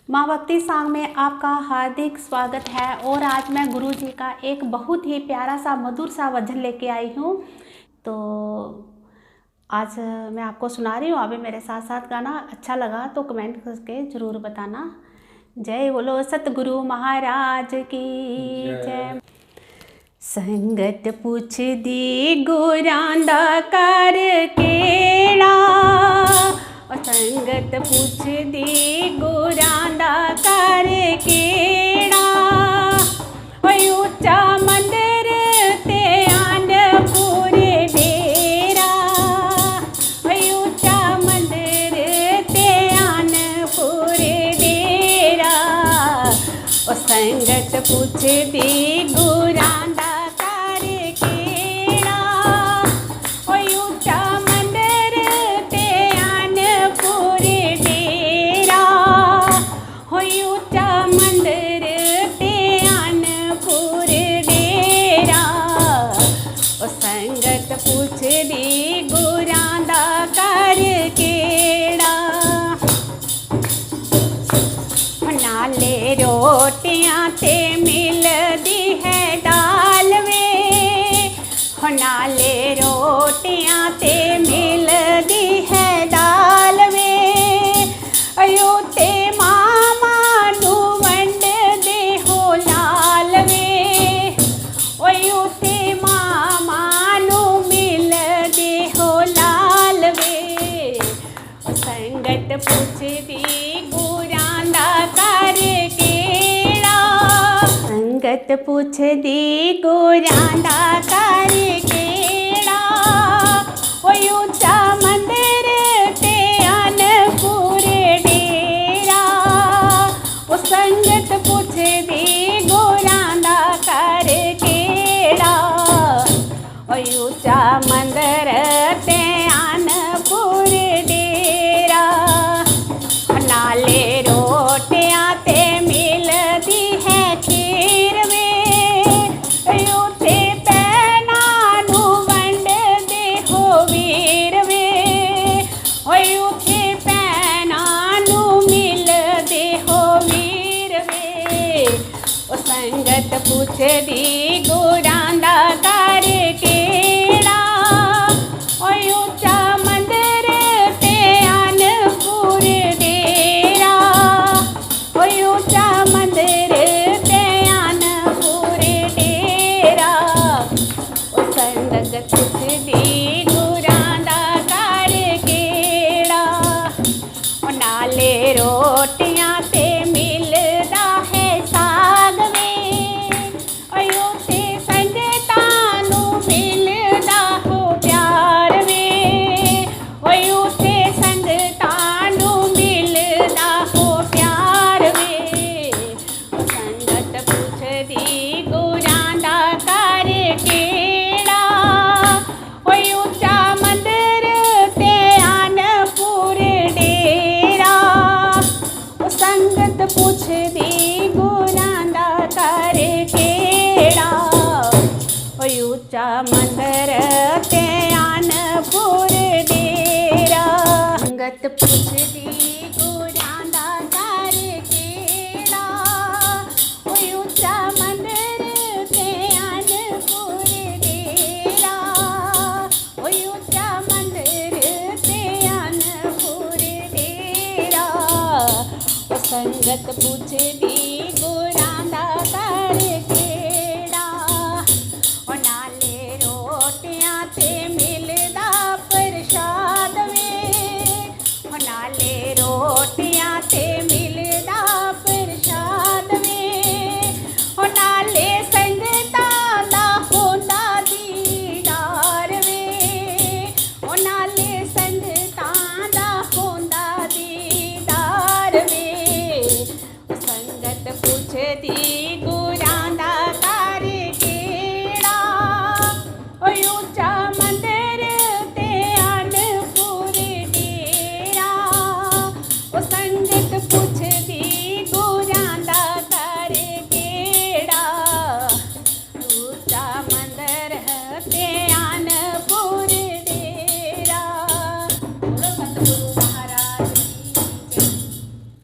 माँ भक्ति सांग में आपका हार्दिक स्वागत है। और आज मैं गुरु जी का एक बहुत ही प्यारा सा मधुर सा भजन लेके आई हूँ। तो आज मैं आपको सुना रही हूँ। अभी मेरे साथ साथ गाना अच्छा लगा तो कमेंट करके ज़रूर बताना। जय बोलो सतगुरु महाराज की जय। संगत पूछ दी गुरांदा कर केड़ा, संगत पूछ दी गुरांदा कर केड़ा, ऊंचा मंदिर ते आनपुर डेरा, ऊंचा मंदिर ते आनपुर डेरा, संगत पूछ दी गुरांदा पूछ दी गुरांदा कर केड़ा, नाले रोटियां ते मिलदी है दाल वे, नाले रोटियां ते मिलदी है दाल वे, ते मामा नू वंड दे हो लाल वे, ते मामा संगत पूछ दी गुरांदा कर केड़ा, संगत पूछ दी गुरांदा कर केड़ा, ऊंचा मंदिर ते आनपुर डेरा, संगत पूछ दी गुरांदा कर केड़ा, ऊंचा मंदिर ते आनपुर डेरा, नाले रोटियां ते मिलदी है खीर वे, ऊते पैना नू वंड दे हो वीर वे, ऊते पैना नू मिलदे हो वीर वे, संगत पूछ दी गुरांदा कर केड़ा, ऊंचा मंदिर ते आनपुर डेरा, ऊंचा मंदिर ते आनपुर डेरा, संगत पूछ दी गुरांदा कर केड़ा, नाले रोटियां ते मिलदा है साग वे, ऊते संगतां नू मिलदा हो प्यार वे, ऊते संगतां नू मिलदा हो प्यार वे, संगत पूछ दी गुरांदा कर केड़ा, ऊंचा मंदिर ते आनपुर डेरा, संगत पूछ दी गुरांदा कर केड़ा, ऊंचा मंदिर ते आनपुर डेरा, संगत पूछ दी गुरांदा कर केड़ा, ऊंचा मंदिर ते आनपुर डेरा, ऊंचा मंदिर ते आनपुर डेरा, संगत पूछ दी गुरांदा कर केड़ा, नाले रोटियां ते मिलदा प्रसाद वे, नाले रोटियां ते मिलदा प्रसाद वे, नाले संगतां दा होंदा दीदार वे, नाले संगतां दा होंदा दीदार वे, संगत पूछ दी गुरांदा कर केड़ा, ऊंचा मंदिर ते आनपुर डेरा, संगत पूछ